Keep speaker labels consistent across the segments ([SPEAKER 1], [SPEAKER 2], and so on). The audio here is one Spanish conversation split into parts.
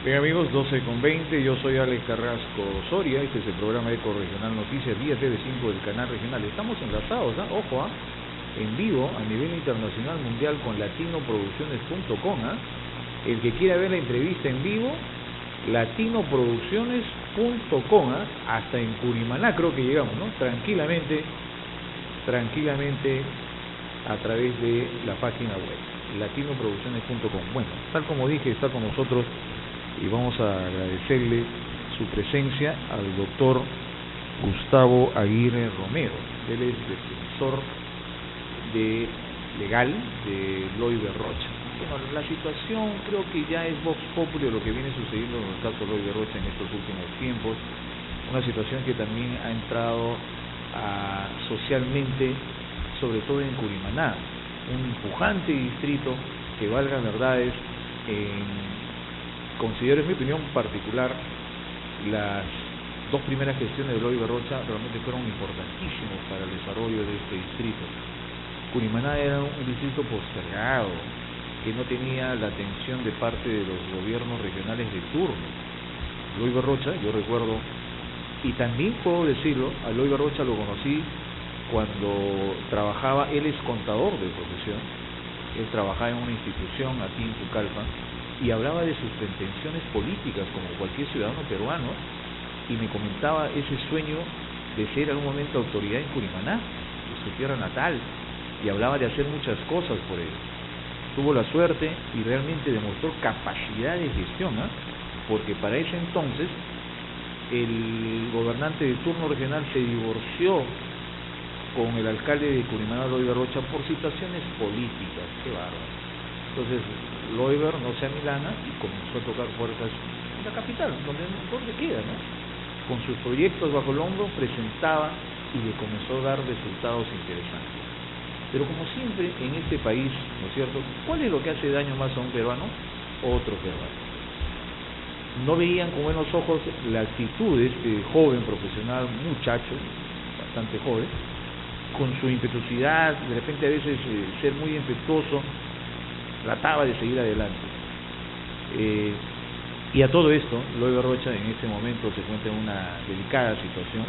[SPEAKER 1] Bien amigos, 12:20, yo soy Alex Carrasco Soria, este es el programa Eco Regional Noticias, vía TV5 del canal regional. Estamos enlazados, ojo, en vivo a nivel internacional mundial con latinoproducciones.com. El que quiera ver la entrevista en vivo, latinoproducciones.com, hasta en Curimaná creo que llegamos, ¿no? Tranquilamente a través de la página web, latinoproducciones.com. Bueno, tal como dije, está con nosotros y vamos a agradecerle su presencia al doctor Gustavo Aguirre Romero. Él es defensor legal de Loiber Rocha. Bueno, la situación creo que ya es vox populi lo que viene sucediendo en el caso de Loiber Rocha en estos últimos tiempos. Una situación que también ha entrado socialmente, sobre todo en Curimaná, un pujante distrito que, valga verdades, considero, en mi opinión particular, las dos primeras gestiones de Loiber Rocha realmente fueron importantísimos para el desarrollo de este distrito. Curimaná era un distrito postergado, que no tenía la atención de parte de los gobiernos regionales de turno. Loiber Rocha, yo recuerdo, y también puedo decirlo, a Loiber Rocha lo conocí cuando trabajaba, él es contador de profesión, él trabajaba en una institución aquí en Pucallpa, y hablaba de sus pretensiones políticas como cualquier ciudadano peruano, y me comentaba ese sueño de ser en algún momento autoridad en Curimaná, en su tierra natal, y hablaba de hacer muchas cosas por él. Tuvo la suerte y realmente demostró capacidad de gestión, porque para ese entonces el gobernante de turno regional se divorció con el alcalde de Curimaná, Loiber Rocha, por situaciones políticas. Qué bárbaro. Entonces Loiber no se amilana y comenzó a tocar puertas en la capital, donde queda, ¿no? Con sus proyectos bajo el hombro presentaba y le comenzó a dar resultados interesantes. Pero como siempre en este país, ¿no es cierto?, ¿cuál es lo que hace daño más a un peruano? Otro peruano. No veían con buenos ojos la actitud de este joven profesional, muchacho, bastante joven, con su impetuosidad, de repente a veces ser muy impetuoso, trataba de seguir adelante. Y a todo esto, Loiber Rocha en este momento se encuentra en una delicada situación,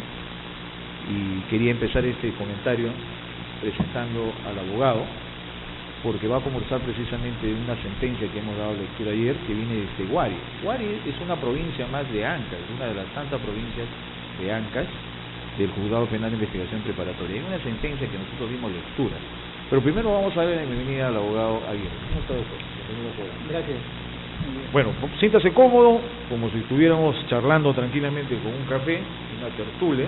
[SPEAKER 1] y quería empezar este comentario presentando al abogado, porque va a conversar precisamente de una sentencia que hemos dado lectura ayer, que viene desde Huari. Huari es una provincia más de Ancash, una de las tantas provincias de Ancash, del Juzgado Penal de Investigación Preparatoria. Hay una sentencia que nosotros dimos lectura. Pero primero vamos a ver la bienvenida al abogado Aguirre. ¿Cómo está, doctor?
[SPEAKER 2] Gracias.
[SPEAKER 1] Bueno, siéntase cómodo, como si estuviéramos charlando tranquilamente con un café, una tertulia,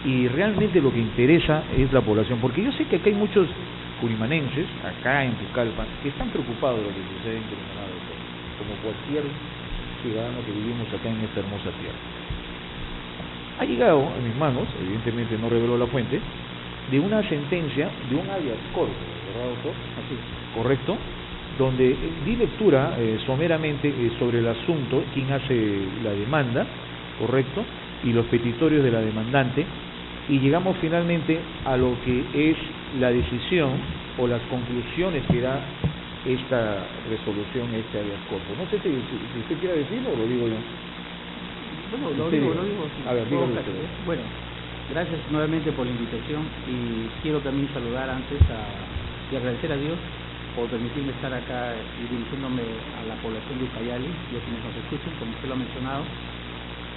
[SPEAKER 1] y realmente lo que interesa es la población, porque yo sé que acá hay muchos curimanenses, acá en Pucallpa, que están preocupados de lo que sucede en Curimaná, como cualquier ciudadano que vivimos acá en esta hermosa tierra. Ha llegado a mis manos, evidentemente no reveló la fuente, de una sentencia de un habeas corpus, ¿verdad, doctor?
[SPEAKER 2] Así es.
[SPEAKER 1] Correcto, donde di lectura someramente sobre el asunto, quién hace la demanda, correcto, y los petitorios de la demandante, y llegamos finalmente a lo que es la decisión o las conclusiones que da esta resolución, este habeas corpus. No sé si usted quiere decirlo o lo digo yo.
[SPEAKER 2] Bueno, lo digo.
[SPEAKER 1] A ver, dígalo usted.
[SPEAKER 2] Bueno, gracias nuevamente por la invitación, y quiero también saludar antes y agradecer a Dios por permitirme estar acá y dirigiéndome a la población de Ucayali y a quienes nos escuchan, como usted lo ha mencionado,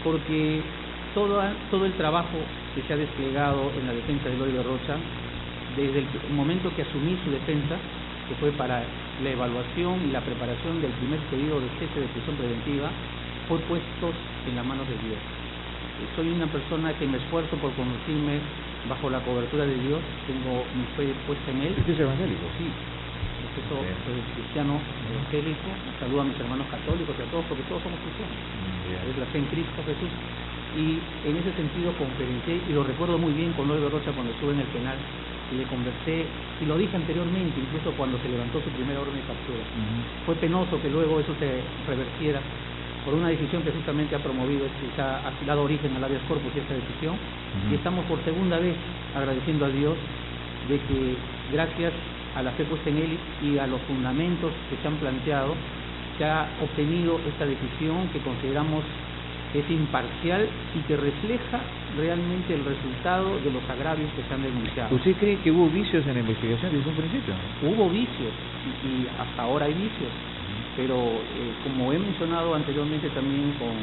[SPEAKER 2] porque todo el trabajo que se ha desplegado en la defensa de Loiber Rocha, desde el momento que asumí su defensa, que fue para la evaluación y la preparación del primer pedido de cese de prisión preventiva, fue puestos en las manos de Dios. Soy una persona que me esfuerzo por conducirme bajo la cobertura de Dios, tengo mi fe puesta en Él.
[SPEAKER 1] ¿Usted es evangélico?
[SPEAKER 2] Sí, soy cristiano evangélico, saludo a mis hermanos católicos y a todos, porque todos somos cristianos. Es la fe en Cristo Jesús. Y en ese sentido conferencié, y lo recuerdo muy bien con Loiber Rocha cuando estuve en el penal, y le conversé, y lo dije anteriormente, incluso cuando se levantó su primera orden de captura. Fue penoso que luego eso se revertiera por una decisión que justamente ha promovido, ha dado origen al habeas corpus y esta decisión, y estamos por segunda vez agradeciendo a Dios de que gracias a la fe puesta en Él y a los fundamentos que se han planteado, se ha obtenido esta decisión que consideramos es imparcial y que refleja realmente el resultado de los agravios que se han denunciado.
[SPEAKER 1] ¿Usted cree que hubo vicios en la investigación desde un principio?
[SPEAKER 2] Hubo vicios y hasta ahora hay vicios, pero como he mencionado anteriormente también con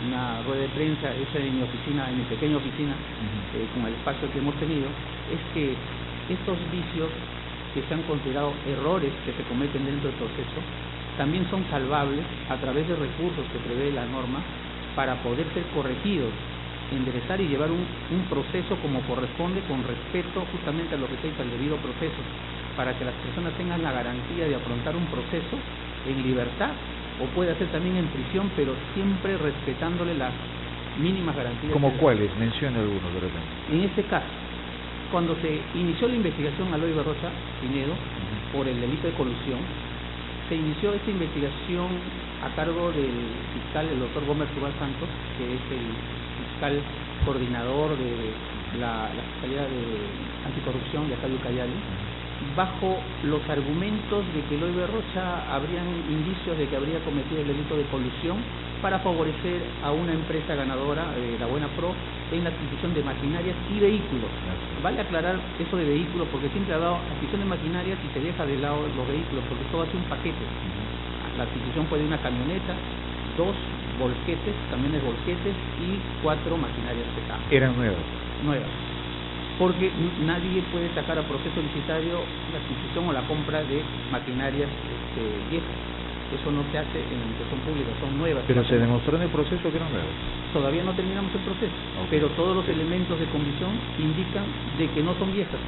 [SPEAKER 2] una rueda de prensa, esa en mi oficina, en mi pequeña oficina, con el espacio que hemos tenido, es que estos vicios que se han considerado errores que se cometen dentro del proceso también son salvables a través de recursos que prevé la norma para poder ser corregidos, enderezar y llevar un proceso como corresponde, con respeto justamente a lo que se dice, al debido proceso, para que las personas tengan la garantía de afrontar un proceso en libertad, o puede ser también en prisión, pero siempre respetándole las mínimas garantías.
[SPEAKER 1] ¿Como cuáles? Menciona algunos de repente.
[SPEAKER 2] En este caso, cuando se inició la investigación a Eloy Berrocha Pinedo por el delito de colusión, se inició esta investigación a cargo del fiscal, el doctor Gómez Tubal Santos, que es el fiscal coordinador de la Fiscalía de Anticorrupción de acá de Ucayali, bajo los argumentos de que Eloy Berrocha habrían indicios de que habría cometido el delito de colusión para favorecer a una empresa ganadora, la Buena Pro, en la adquisición de maquinarias y vehículos. Vale aclarar eso de vehículos, porque siempre ha dado adquisición de maquinarias y se deja de lado los vehículos, porque todo hace un paquete. La adquisición puede ir una camioneta, 2 volquetes, camiones volquetes y 4 maquinarias pesadas.
[SPEAKER 1] ¿Eran nuevas?
[SPEAKER 2] Nuevas. Porque nadie puede sacar a proceso licitario la adquisición o la compra de maquinarias viejas. Eso no se hace en la administración pública, son nuevas.
[SPEAKER 1] Pero se demostró en el proceso que eran nuevas.
[SPEAKER 2] Todavía no terminamos el proceso, pero todos los elementos de convicción indican de que no son viejas.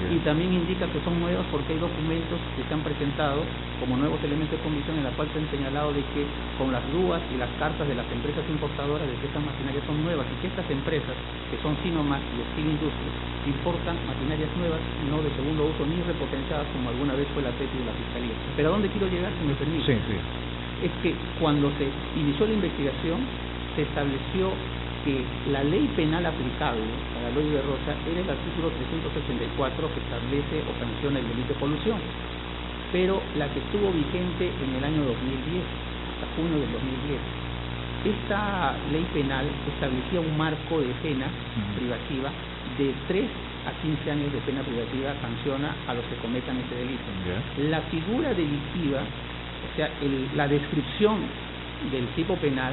[SPEAKER 2] Y también indica que son nuevas porque hay documentos que se han presentado como nuevos elementos de convicción en la cual se han señalado de que con las grúas y las cartas de las empresas importadoras de que estas maquinarias son nuevas y que estas empresas, que son Sinomax y Steel Industries, importan maquinarias nuevas, no de segundo uso ni repotenciadas como alguna vez fue la tesis de la Fiscalía. Pero ¿a dónde quiero llegar, si me permite?
[SPEAKER 1] Sí, sí.
[SPEAKER 2] Es que cuando se inició la investigación se estableció que la ley penal aplicable para Eloy Berrocha era el artículo 384 que establece o sanciona el delito de colusión, pero la que estuvo vigente en el año 2010, hasta junio del 2010. Esta ley penal establecía un marco de pena privativa de 3 a 15 años de pena privativa, sanciona a los que cometan ese delito. La figura delictiva, o sea, la descripción del tipo penal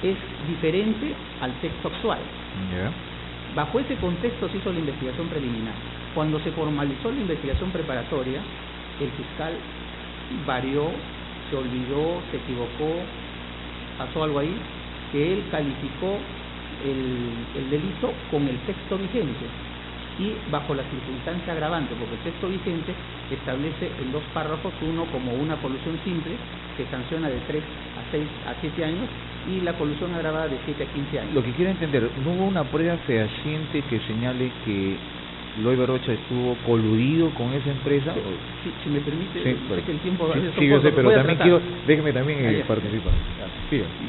[SPEAKER 2] es diferente al texto actual. Bajo ese contexto se hizo la investigación preliminar. Cuando se formalizó la investigación preparatoria, el fiscal varió, se olvidó, se equivocó, pasó algo ahí, que él calificó el delito con el texto vigente y bajo la circunstancia agravante, porque el texto vigente establece en 2 párrafos, uno como una colusión simple que sanciona de 3 a 6 a 7 años y la colusión agravada de 7 a 15 años.
[SPEAKER 1] Lo que quiero entender, ¿no hubo una prueba fehaciente que señale que Eloy Berrocha estuvo coludido con esa empresa?
[SPEAKER 2] Si me permite,
[SPEAKER 1] sí,
[SPEAKER 2] sé que el tiempo
[SPEAKER 1] sí, yo sé, pero también quiero, déjeme también participar.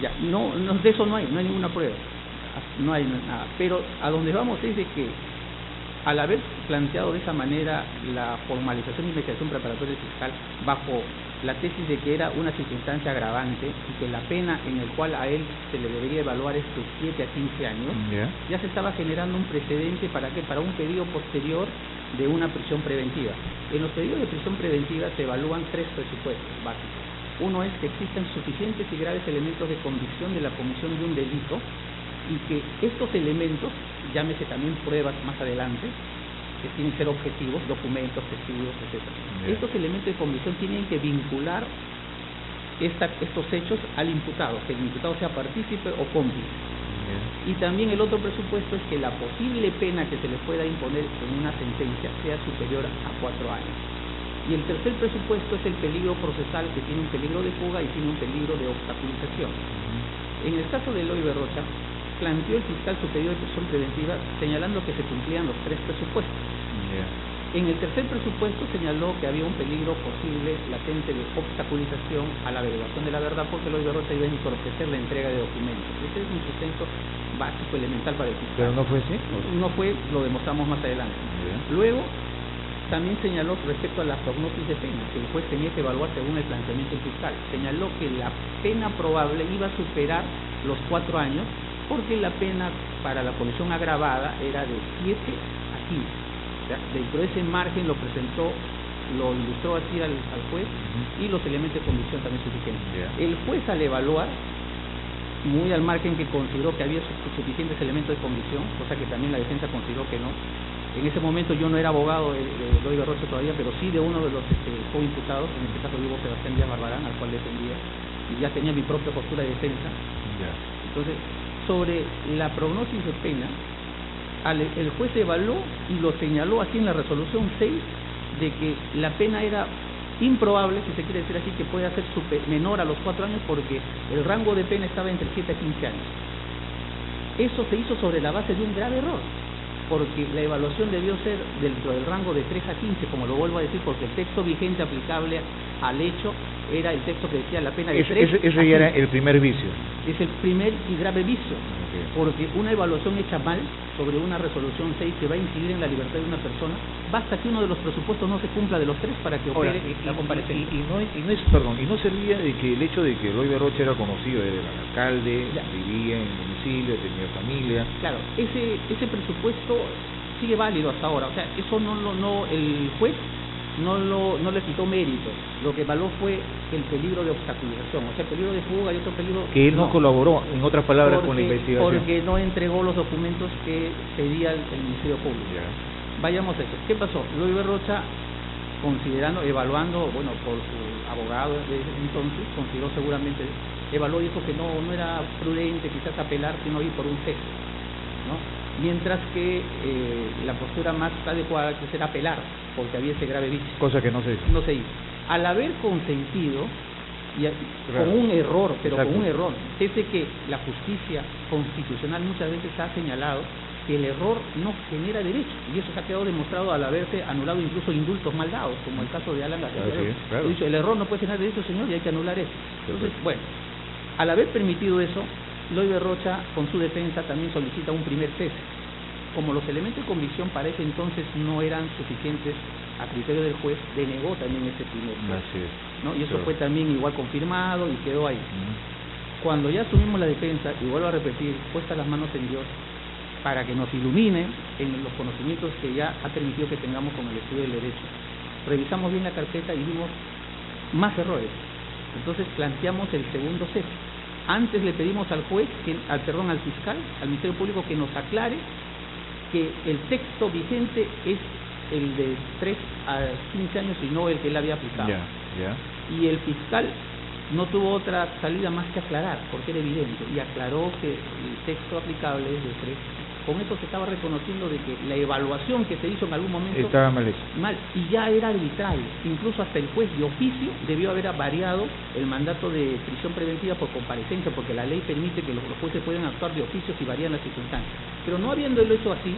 [SPEAKER 2] Ya, no, de eso no hay ninguna prueba, no hay nada, pero a donde vamos es de que al haber planteado de esa manera la formalización de investigación preparatoria fiscal bajo la tesis de que era una circunstancia agravante y que la pena en el cual a él se le debería evaluar es de 7 a 15 años, ya se estaba generando un precedente para un pedido posterior de una prisión preventiva. En los pedidos de prisión preventiva se evalúan 3 presupuestos básicos. Uno es que existan suficientes y graves elementos de convicción de la comisión de un delito y que estos elementos, llámese también pruebas más adelante, que tienen que ser objetivos, documentos, testigos, etc. Estos elementos de convicción tienen que vincular estos hechos al imputado, que el imputado sea partícipe o cómplice. Y también el otro presupuesto es que la posible pena que se le pueda imponer en una sentencia sea superior a 4 años. Y el tercer presupuesto es el peligro procesal, que tiene un peligro de fuga y tiene un peligro de obstaculización. En el caso de Eloy Berrocha, planteó el fiscal superior de prisión preventiva señalando que se cumplían los 3 presupuestos. En el tercer presupuesto señaló que había un peligro posible latente de obstaculización a la averiguación de la verdad porque Eloy Berrocha iba a entorpecer la entrega de documentos. Ese es un sustento básico, elemental para el fiscal.
[SPEAKER 1] ¿Pero no fue así?
[SPEAKER 2] No fue, lo demostramos más adelante. Luego también señaló respecto a la prognosis de pena, que el juez tenía que evaluar según el planteamiento fiscal. Señaló que la pena probable iba a superar los 4 años, porque la pena para la colisión agravada era de 7 a 15. O sea, dentro de ese margen lo presentó, lo ilustró así al juez, y los elementos de convicción también suficientes. El juez, al evaluar, muy al margen, que consideró que había suficientes elementos de convicción, cosa que también la defensa consideró que no. En ese momento yo no era abogado de Eloy Berrocha todavía, pero sí de uno de los coimputados, en este caso Hugo Sebastián Díaz Barbarán, al cual defendía, y ya tenía mi propia postura de defensa. Entonces, sobre la prognosis de pena, el juez evaluó y lo señaló así en la resolución 6, de que la pena era improbable, si se quiere decir así, que pueda ser menor a los 4 años, porque el rango de pena estaba entre 7 a 15 años. Eso se hizo sobre la base de un grave error, porque la evaluación debió ser dentro del rango de 3 a 15, como lo vuelvo a decir, porque el texto vigente aplicable al hecho era el texto que decía la pena de 3 a 15.
[SPEAKER 1] Ese ya era el primer vicio.
[SPEAKER 2] Es el primer y grave vicio, porque una evaluación hecha mal sobre una resolución 6 que va a incidir en la libertad de una persona, basta que uno de los presupuestos no se cumpla de los 3 para que opere la comparecencia.
[SPEAKER 1] Y no servía de que el hecho de que Eloy Berrocha era conocido, era el alcalde, vivía en domicilio, tenía familia.
[SPEAKER 2] Claro, ese presupuesto sigue válido hasta ahora, o sea, eso el juez no le quitó mérito. Lo que evaluó fue el peligro de obstaculización, o sea, el peligro de fuga y otro peligro...
[SPEAKER 1] Que él no colaboró, en otras palabras, con la investigación.
[SPEAKER 2] Porque no entregó los documentos que pedía el Ministerio Público. Vayamos a eso. ¿Qué pasó? Eloy Berrocha, evaluando, bueno, por su abogado de entonces, consideró seguramente, evaluó y dijo que no era prudente quizás apelar, sino ir por un texto, ¿no? Mientras que la postura más adecuada que era apelar, porque había ese grave vicio.
[SPEAKER 1] Cosa que no se hizo.
[SPEAKER 2] No se hizo. Al haber consentido, con un error, pero con un error, pese que la justicia constitucional muchas veces ha señalado que el error no genera derecho, y eso se ha quedado demostrado al haberse anulado incluso indultos mal dados, como el caso de Alan García.
[SPEAKER 1] Claro.
[SPEAKER 2] He dicho, el error no puede generar derecho, señor, y hay que anular eso. Entonces, bueno, al haber permitido eso, Eloy Berrocha, con su defensa, también solicita un primer cese. Como los elementos de convicción para ese entonces no eran suficientes a criterio del juez, denegó también ese primer cese, ¿no? Y eso fue también igual confirmado y quedó ahí. Cuando ya asumimos la defensa, y vuelvo a repetir, puestas las manos en Dios, para que nos ilumine en los conocimientos que ya ha permitido que tengamos con el estudio del derecho, revisamos bien la carpeta y vimos más errores. Entonces planteamos el segundo cese. Antes le pedimos al juez, al fiscal, al Ministerio Público, que nos aclare que el texto vigente es el de 3 a 15 años y no el que él había aplicado. Y el fiscal no tuvo otra salida más que aclarar, porque era evidente, y aclaró que el texto aplicable es de 3. Con eso se estaba reconociendo de que la evaluación que se hizo en algún momento
[SPEAKER 1] estaba mal hecha.
[SPEAKER 2] Y ya era arbitrario. Incluso hasta el juez de oficio debió haber variado el mandato de prisión preventiva por comparecencia, porque la ley permite que los jueces puedan actuar de oficio si varían las circunstancias. Pero no habiéndolo hecho así,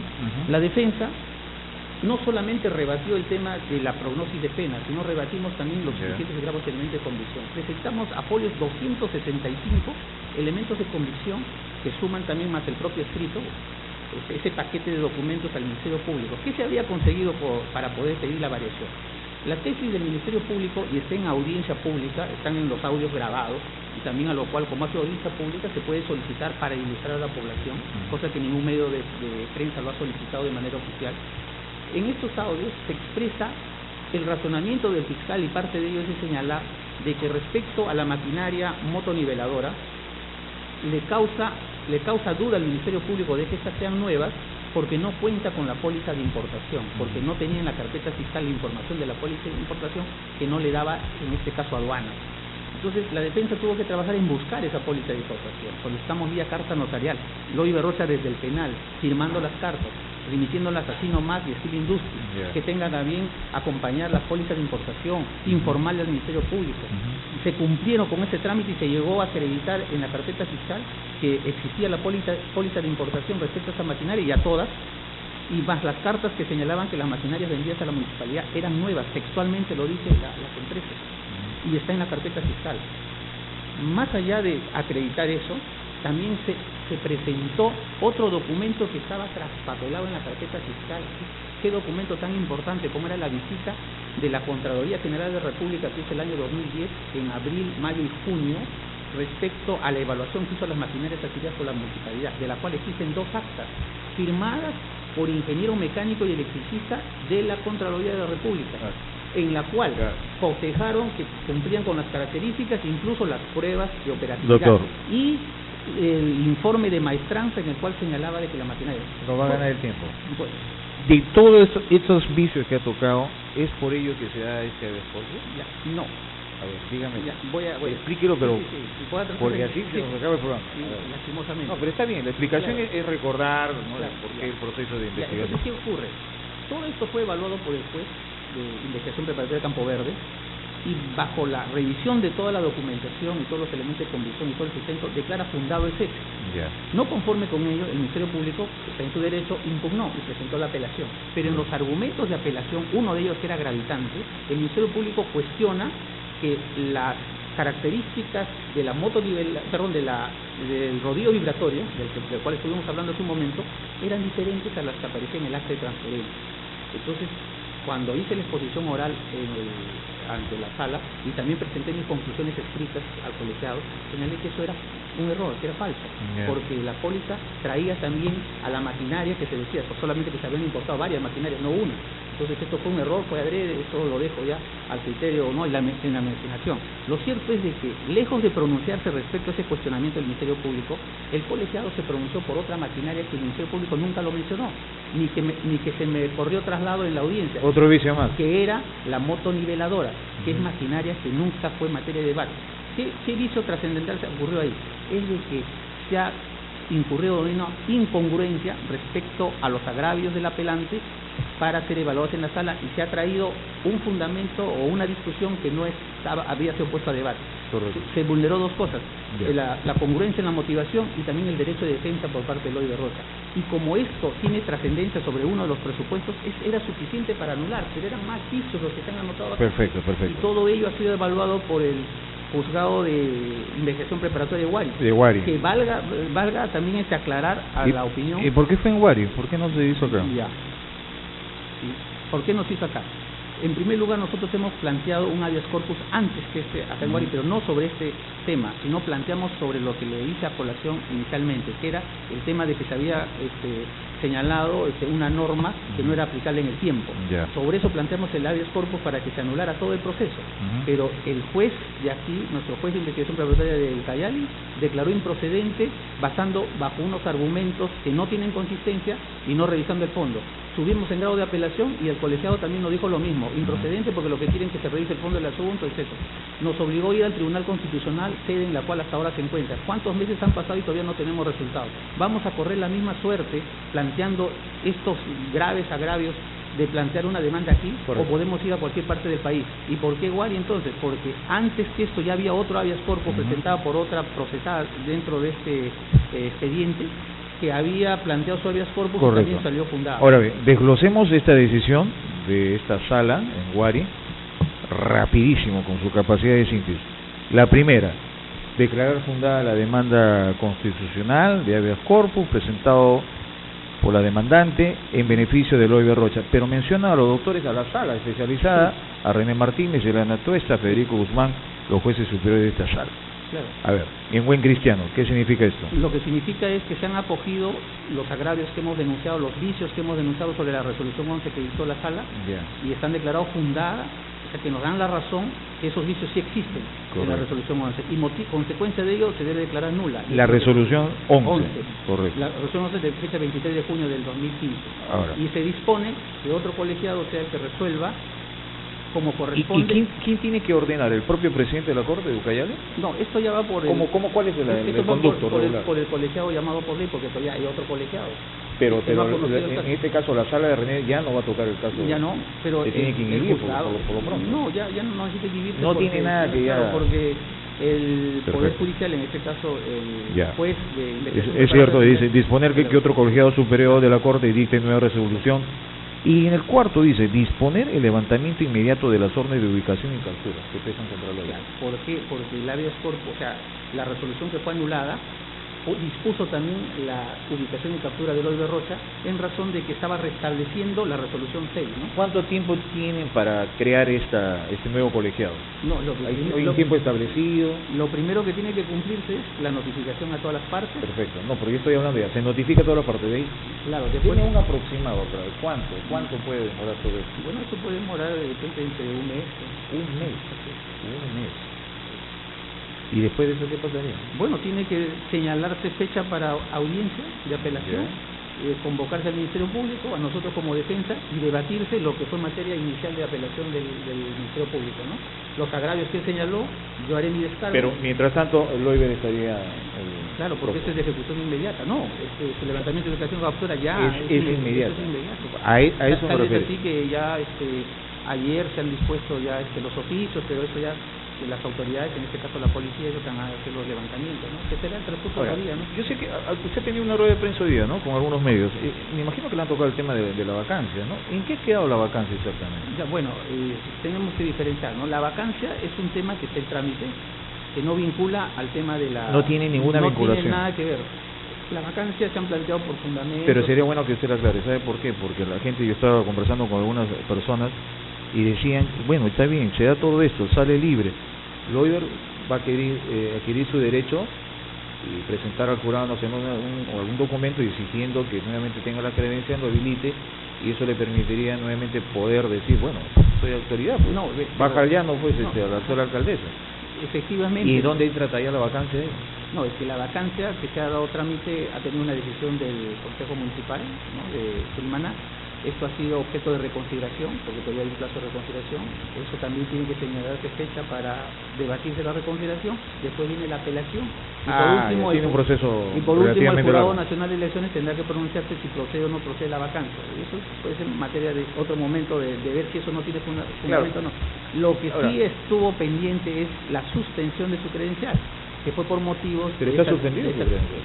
[SPEAKER 2] la defensa no solamente rebatió el tema de la prognosis de pena, sino rebatimos también los suficientes y graves elementos de convicción. Presentamos a folios 265 elementos de convicción que suman también más el propio escrito, ese paquete de documentos al Ministerio Público. ¿Qué se había conseguido para poder pedir la variación? La tesis del Ministerio Público, y está en audiencia pública, están en los audios grabados, y también a lo cual, como hace audiencia pública, se puede solicitar para ilustrar a la población, cosa que ningún medio de prensa lo ha solicitado de manera oficial. En estos audios se expresa el razonamiento del fiscal, y parte de ello es señalar de que respecto a la maquinaria motoniveladora le causa duda al Ministerio Público de que estas sean nuevas, porque no cuenta con la póliza de importación, porque no tenía en la carpeta fiscal la información de la póliza de importación que no le daba, en este caso, aduanas. Entonces la defensa tuvo que trabajar en buscar esa póliza de importación. Solicitamos vía carta notarial, Eloy Berrocha desde el penal, firmando las cartas, remitiéndolas a Sinomac y Steel Industries, que tengan también acompañar las pólizas de importación, informarle al Ministerio Público. Se cumplieron con ese trámite y se llegó a acreditar en la carpeta fiscal que existía la póliza de importación respecto a esa maquinaria, y a todas, y más las cartas que señalaban que las maquinarias vendidas a la municipalidad eran nuevas, textualmente lo dice las empresas, y está en la carpeta fiscal. Más allá de acreditar eso, también se se presentó otro documento que estaba traspapelado en la carpeta fiscal. Qué documento tan importante como era la visita de la Contraloría General de la República, que es el año 2010, en abril, mayo y junio, respecto a la evaluación que hizo las maquinarias adquiridas por la municipalidad, de la cual existen 2 actas firmadas por ingeniero mecánico y electricista de la Contraloría de la República, en la cual cotejaron que cumplían con las características, incluso las pruebas de operatividad.
[SPEAKER 1] Doctor.
[SPEAKER 2] Y el informe de maestranza en el cual señalaba de que la maquinaria...
[SPEAKER 1] No va a ganar el tiempo.
[SPEAKER 2] Pues,
[SPEAKER 1] De todos estos vicios que ha tocado, ¿es por ello que se da este esfuerzo?
[SPEAKER 2] no.
[SPEAKER 1] A ver, dígame.
[SPEAKER 2] Voy a
[SPEAKER 1] Explíquelo, pero
[SPEAKER 2] sí, puedo tratar
[SPEAKER 1] porque
[SPEAKER 2] de-
[SPEAKER 1] así
[SPEAKER 2] sí,
[SPEAKER 1] se nos acaba el programa.
[SPEAKER 2] sí,
[SPEAKER 1] A ver.
[SPEAKER 2] lastimosamente.
[SPEAKER 1] No, pero está bien, la explicación
[SPEAKER 2] Claro.
[SPEAKER 1] es recordar, ¿no?
[SPEAKER 2] Claro,
[SPEAKER 1] por qué
[SPEAKER 2] claro.
[SPEAKER 1] el proceso de
[SPEAKER 2] Ya,
[SPEAKER 1] investigación.
[SPEAKER 2] entonces, ¿qué ocurre? Todo esto fue evaluado por el juez de investigación preparatoria de Campo Verde, y bajo la revisión de toda la documentación y todos los elementos de convicción y todo el sustento, declara fundado ese hecho.
[SPEAKER 1] Ya.
[SPEAKER 2] No conforme con ello, el Ministerio Público, está en su derecho, impugnó y presentó la apelación. Pero en los argumentos de apelación, uno de ellos que era gravitante, el Ministerio Público cuestiona que las características de la del rodillo vibratorio, del cual estuvimos hablando hace un momento, eran diferentes a las que aparecían en el acta de transferencia. Entonces, cuando hice la exposición oral ante la sala y también presenté mis conclusiones escritas al colegiado, señalé que eso era un error, que era falso, porque la póliza traía también a la maquinaria que se decía, pues solamente que se habían importado varias maquinarias, no una. Entonces esto fue un error, fue adrede, eso lo dejo ya al criterio, no en la imaginación. Lo cierto es de que, lejos de pronunciarse respecto a ese cuestionamiento del Ministerio Público, el colegiado se pronunció por otra maquinaria que el Ministerio Público nunca lo mencionó, ni que se me corrió traslado en la audiencia.
[SPEAKER 1] Otro vicio más.
[SPEAKER 2] Que era la motoniveladora, que es maquinaria que nunca fue materia de debate. ¿Qué vicio trascendental se ocurrió ahí? Es de que se ha incurrido en una incongruencia respecto a los agravios del apelante para ser evaluados en la sala, y se ha traído un fundamento o una discusión que no había sido puesto a debate.
[SPEAKER 1] Correcto.
[SPEAKER 2] Se vulneró 2 cosas,
[SPEAKER 1] Bien.
[SPEAKER 2] la congruencia en la motivación y también el derecho de defensa por parte de Eloy de Rocha. Y como esto tiene trascendencia sobre uno de los presupuestos, era suficiente para anular, pero eran más vicios los que se han anotado acá.
[SPEAKER 1] Perfecto,
[SPEAKER 2] Y
[SPEAKER 1] perfecto.
[SPEAKER 2] todo ello ha sido evaluado por el juzgado de investigación preparatoria de Guari.
[SPEAKER 1] De Guari.
[SPEAKER 2] Que valga también aclarar a la opinión.
[SPEAKER 1] ¿Y por qué fue en Guari? ¿Por qué no se hizo acá?
[SPEAKER 2] Ya. ¿Por qué nos hizo acá? En primer lugar, nosotros hemos planteado un habeas corpus antes que acá en Guari, pero no sobre este tema, sino planteamos sobre lo que le hice a colación inicialmente, que era el tema de que se había señalado una norma que no era aplicable en el tiempo.
[SPEAKER 1] Ya.
[SPEAKER 2] Sobre eso planteamos el habeas corpus para que se anulara todo el proceso. Pero el juez de aquí, nuestro juez de investigación preparatoria de Ucayali, declaró improcedente bajo unos argumentos que no tienen consistencia y no revisando el fondo. Subimos en grado de apelación y el colegiado también nos dijo lo mismo, improcedente porque lo que quieren es que se revise el fondo del asunto, etc. Nos obligó a ir al Tribunal Constitucional, sede en la cual hasta ahora se encuentra. ¿Cuántos meses han pasado y todavía no tenemos resultados? Vamos a correr la misma suerte planteando estos graves agravios de plantear una demanda aquí. Correcto. O podemos ir a cualquier parte del país. ¿Y por qué Guari entonces? Porque antes que esto ya había otro habeas corpus presentado por otra procesada dentro de este expediente, que había planteado su habeas corpus. Correcto. Y también salió fundada.
[SPEAKER 1] Ahora bien, desglosemos esta decisión de esta sala en Guari rapidísimo con su capacidad de síntesis. La primera, declarar fundada la demanda constitucional de habeas corpus presentado por la demandante en beneficio de Eloy de Rocha, pero menciona a los doctores, a la sala especializada, a René Martínez, Elena Tuesta, a Federico Guzmán, los jueces superiores de esta sala.
[SPEAKER 2] Claro.
[SPEAKER 1] A ver, en buen cristiano, ¿qué significa esto?
[SPEAKER 2] Lo que significa es que se han acogido los agravios que hemos denunciado, los vicios que hemos denunciado sobre la resolución 11 que dictó la sala, y están declarados fundadas, o sea que nos dan la razón que esos vicios sí existen. Correcto. En la resolución 11, y consecuencia de ello se debe declarar nula.
[SPEAKER 1] La resolución 11.
[SPEAKER 2] Correcto. La resolución 11 de fecha 23 de junio del 2015.
[SPEAKER 1] Ahora.
[SPEAKER 2] Y se dispone que otro colegiado sea el que resuelva como corresponde.
[SPEAKER 1] ¿Y quién tiene que ordenar? ¿El propio presidente de la Corte de Ucayali?
[SPEAKER 2] No, esto ya va por el...
[SPEAKER 1] ¿Cuál es el conducto regular?
[SPEAKER 2] Por el colegiado llamado por ley, porque todavía hay otro colegiado.
[SPEAKER 1] Pero en este caso la sala de René ya no va a tocar el caso.
[SPEAKER 2] Ya no, pero
[SPEAKER 1] se tiene que inhibir por lo pronto.
[SPEAKER 2] No, ya no necesita inhibirse.
[SPEAKER 1] No tiene nada que ya...
[SPEAKER 2] Porque el Poder Judicial, en este caso el juez de investigación...
[SPEAKER 1] Es cierto, dice, disponer que otro colegiado superior de la Corte dicte nueva resolución. Y en el cuarto dice, disponer el levantamiento inmediato de las órdenes de ubicación y captura que pesan contra la ley.
[SPEAKER 2] ¿Por qué? Porque el habeas corpus, o sea, la resolución que fue anulada dispuso también la ubicación y captura de Eloy Berrocha en razón de que estaba restableciendo la resolución 6, ¿no?
[SPEAKER 1] ¿Cuánto tiempo tienen para crear este nuevo colegiado?
[SPEAKER 2] No,
[SPEAKER 1] ¿Hay un tiempo establecido?
[SPEAKER 2] Lo primero que tiene que cumplirse es la notificación a todas las partes.
[SPEAKER 1] Perfecto. No, porque yo estoy hablando ya. ¿Se notifica a todas las partes de ahí?
[SPEAKER 2] Claro. Después,
[SPEAKER 1] ¿tiene un aproximado otra vez? ¿Cuánto puede demorar todo esto?
[SPEAKER 2] Bueno, esto puede demorar de repente entre un mes.
[SPEAKER 1] Un mes. ¿Y después de eso qué pasaría?
[SPEAKER 2] Bueno, tiene que señalarse fecha para audiencia de apelación, convocarse al Ministerio Público, a nosotros como defensa, y debatirse lo que fue materia inicial de apelación del Ministerio Público, ¿no? Los agravios que él señaló, yo haré mi descargo.
[SPEAKER 1] Pero mientras tanto, el Loiber estaría...
[SPEAKER 2] Claro, porque esto es de ejecución inmediata, ¿no? Este levantamiento de declaración de captura ya
[SPEAKER 1] es inmediato.
[SPEAKER 2] Es inmediato.
[SPEAKER 1] A eso me refiero.
[SPEAKER 2] Así que ya ayer se han dispuesto ya los oficios, pero eso ya las autoridades, en este caso la policía, ellos van a hacer los levantamientos, ¿no? Que será el transcurso de la vida, ¿no?
[SPEAKER 1] Yo sé que usted tenía una rueda de prensa hoy día, ¿no? Con algunos medios. Me imagino que le han tocado el tema de la vacancia, ¿no? ¿En qué ha quedado la vacancia exactamente?
[SPEAKER 2] Ya, bueno, tenemos que diferenciar, ¿no? La vacancia es un tema que está en trámite, que no vincula al tema de la...
[SPEAKER 1] No tiene ninguna vinculación.
[SPEAKER 2] No tiene nada que ver. La vacancia se han planteado por fundamentos...
[SPEAKER 1] Pero sería bueno que usted la aclare. ¿Sabe por qué? Porque la gente, yo estaba conversando con algunas personas y decían, bueno, está bien, se da todo esto, sale libre. Loiber va a querer adquirir su derecho y presentar al Jurado Nacional algún documento exigiendo que nuevamente tenga la credencial, lo habilite, y eso le permitiría nuevamente poder decir, bueno, soy autoridad, pues.
[SPEAKER 2] No,
[SPEAKER 1] baja ya no pues a la actual alcaldesa.
[SPEAKER 2] Efectivamente.
[SPEAKER 1] ¿Y dónde entra ya la vacancia?
[SPEAKER 2] No, es que la vacancia que se ha dado trámite ha tenido una decisión del Consejo Municipal, ¿no?, de Culimaná. Esto ha sido objeto de reconsideración, porque todavía hay un plazo de reconsideración. Eso también tiene que señalarse fecha para debatirse la reconsideración. Después viene la apelación. Y por último,
[SPEAKER 1] tiene un proceso.
[SPEAKER 2] Y por último, el Jurado Nacional de Elecciones tendrá que pronunciarse si procede o no procede la vacancia. Y eso puede ser materia de otro momento de ver si eso no tiene fundamento o no. Lo que sí estuvo pendiente es la suspensión de su credencial, que fue por motivos...
[SPEAKER 1] Pero está suspendida.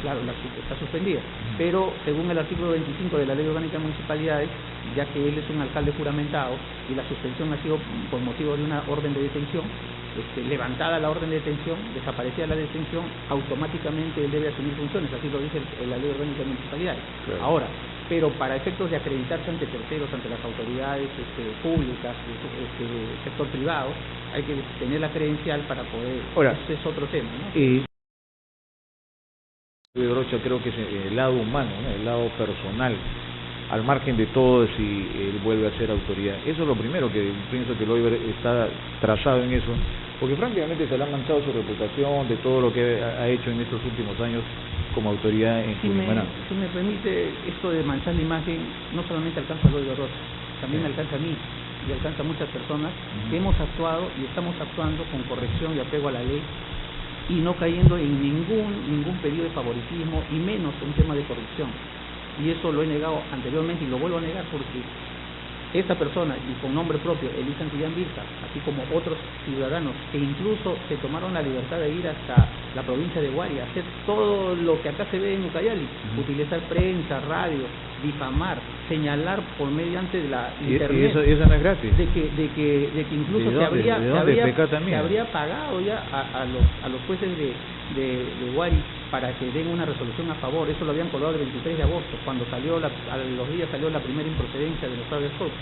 [SPEAKER 2] Claro, está suspendida. Pero según el artículo 25 de la Ley Orgánica de Municipalidades, ya que él es un alcalde juramentado y la suspensión ha sido por motivo de una orden de detención, levantada la orden de detención, desaparecida la detención, automáticamente él debe asumir funciones, así lo dice la Ley Orgánica de Municipalidades. Claro. Ahora, pero para efectos de acreditarse ante terceros, ante las autoridades públicas, sector privado, hay que tener la credencial para poder...
[SPEAKER 1] Ahora,
[SPEAKER 2] ese es otro tema, ¿no?
[SPEAKER 1] Berrocha, creo que es el lado humano, ¿no? El lado personal, al margen de todo, si él vuelve a ser autoridad. Eso es lo primero que pienso que Loiber está trazado en eso, porque francamente se le ha manchado su reputación de todo lo que ha hecho en estos últimos años como autoridad en Culimaná.
[SPEAKER 2] Si me permite, esto de manchar la imagen no solamente alcanza a Loiber Berrocha, también me alcanza a mí y alcanza a muchas personas que hemos actuado y estamos actuando con corrección y apego a la ley, y no cayendo en ningún pedido de favoritismo, y menos en un tema de corrupción. Y eso lo he negado anteriormente y lo vuelvo a negar, porque esta persona, y con nombre propio, Elisa Santillán Virza, así como otros ciudadanos que incluso se tomaron la libertad de ir hasta la provincia de Huari, a hacer todo lo que acá se ve en Ucayali, utilizar prensa, radio, difamar, señalar por mediante de la internet.
[SPEAKER 1] Y eso no es gratis.
[SPEAKER 2] De que incluso se habría pagado ya a los jueces de Huari para que den una resolución a favor. Eso lo habían colgado el 23 de agosto, cuando a los días salió la primera improcedencia de los habeas corpus.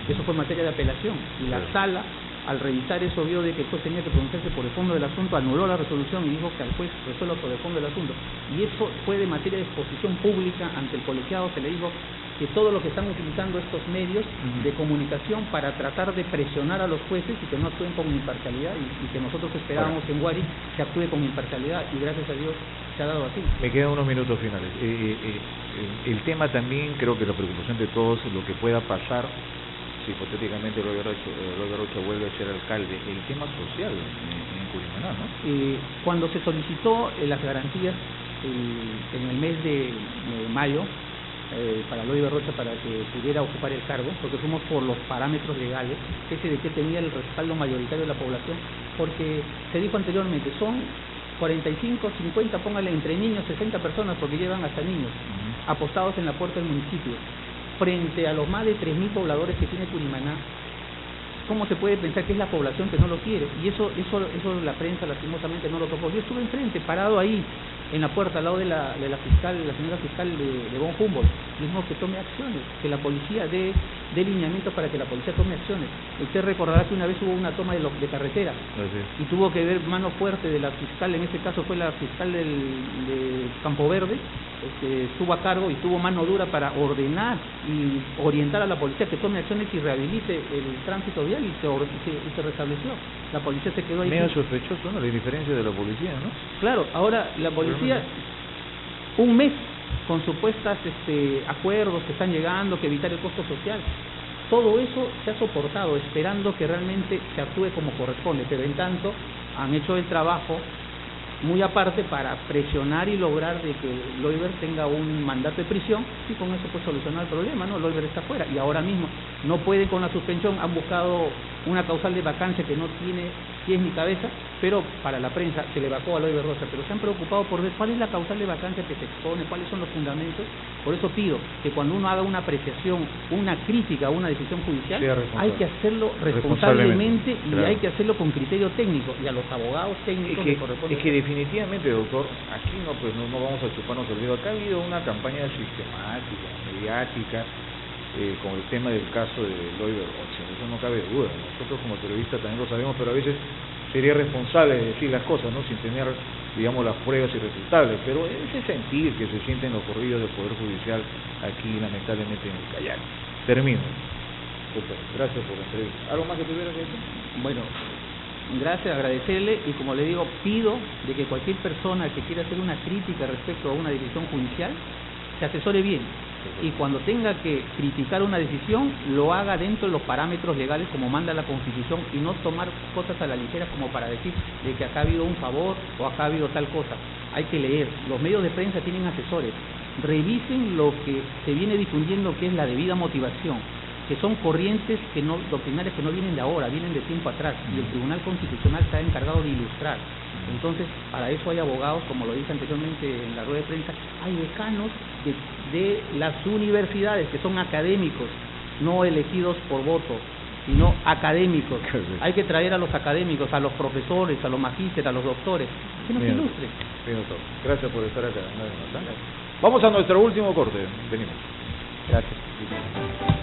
[SPEAKER 2] Eso fue materia de apelación, y la sala, al revisar eso, vio de que el juez tenía que pronunciarse por el fondo del asunto, anuló la resolución y dijo que al juez resuelva por el fondo del asunto. Y eso fue de materia de exposición pública ante el colegiado. Se le dijo que todo lo que están utilizando estos medios de comunicación para tratar de presionar a los jueces y que no actúen con imparcialidad, y que nosotros esperábamos en Huari que actúe con imparcialidad, y gracias a Dios se ha dado así.
[SPEAKER 1] Me quedan unos minutos finales. El tema también, creo que la preocupación de todos, lo que pueda pasar si hipotéticamente Eloy Berrocha vuelve a ser alcalde, el tema social en Culimaná, ¿no?
[SPEAKER 2] Cuando se solicitó las garantías en el mes de mayo para Eloy Berrocha, para que pudiera ocupar el cargo, porque fuimos por los parámetros legales, ese de que tenía el respaldo mayoritario de la población, porque se dijo anteriormente, son 45, 50, póngale entre niños, 60 personas, porque llevan hasta niños, apostados en la puerta del municipio. Frente a los más de 3.000 pobladores que tiene Culimaná, ¿cómo se puede pensar que es la población que no lo quiere? Y eso la prensa lastimosamente no lo tocó. Yo estuve enfrente, parado ahí, en la puerta, al lado de la fiscal, la señora fiscal de von Humboldt. Dijimos que tome acciones, que la policía dé lineamientos para que la policía tome acciones. Usted recordará que una vez hubo una toma de carretera y tuvo que ver mano fuerte de la fiscal, en este caso fue la fiscal de Campo Verde, estuvo a cargo y tuvo mano dura para ordenar y orientar a la policía que tome acciones y rehabilite el tránsito vial y se restableció. La policía se quedó ahí.
[SPEAKER 1] Medio sospechoso, ¿no? La indiferencia de la policía, ¿no?
[SPEAKER 2] Claro, ahora la policía, un mes con supuestas acuerdos que están llegando, que evitar el costo social. Todo eso se ha soportado esperando que realmente se actúe como corresponde, pero en tanto han hecho el trabajo muy aparte para presionar y lograr de que Loiber tenga un mandato de prisión y con eso pues solucionar el problema, ¿no? Loiber está fuera y ahora mismo no puede con la suspensión, han buscado una causal de vacancia que no tiene pies ni cabeza, pero para la prensa se le vacó a Loiber Rocha, pero se han preocupado por ver cuál es la causal de vacancia que se expone, cuáles son los fundamentos. Por eso pido que cuando uno haga una apreciación, una crítica a una decisión judicial, hay que hacerlo responsablemente y
[SPEAKER 1] claro,
[SPEAKER 2] hay que hacerlo con criterio técnico, y a los abogados técnicos les corresponde.
[SPEAKER 1] Es que definitivamente, doctor, aquí no vamos a chuparnos el dedo. Acá ha habido una campaña sistemática, mediática, con el tema del caso de Loiber Rocha, eso no cabe duda. Nosotros como periodistas también lo sabemos, pero a veces sería responsable decir las cosas, ¿no? Sin tener, digamos, las pruebas irrefutables, pero ese sentir que se sienten los corridos del Poder Judicial aquí, lamentablemente, en el Callao. Termino. Gracias por la entrevista. ¿Algo más que tuviera que decir?
[SPEAKER 2] Bueno, gracias, agradecerle, y como le digo, pido de que cualquier persona que quiera hacer una crítica respecto a una decisión judicial se asesore bien, y cuando tenga que criticar una decisión lo haga dentro de los parámetros legales como manda la Constitución, y no tomar cosas a la ligera como para decir de que acá ha habido un favor o acá ha habido tal cosa. Hay que leer, los medios de prensa tienen asesores, revisen lo que se viene difundiendo, que es la debida motivación, que son corrientes doctrinarias que no vienen de ahora, vienen de tiempo atrás, y el Tribunal Constitucional está encargado de ilustrar. Entonces, para eso hay abogados, como lo dije anteriormente en la rueda de prensa, hay decanos de las universidades que son académicos, no elegidos por voto, sino académicos. Hay que traer a los académicos, a los profesores, a los magísteres, a los doctores, que nos ilustren.
[SPEAKER 1] Bien, doctor. Gracias por estar acá. Vamos a nuestro último corte. Venimos.
[SPEAKER 2] Gracias.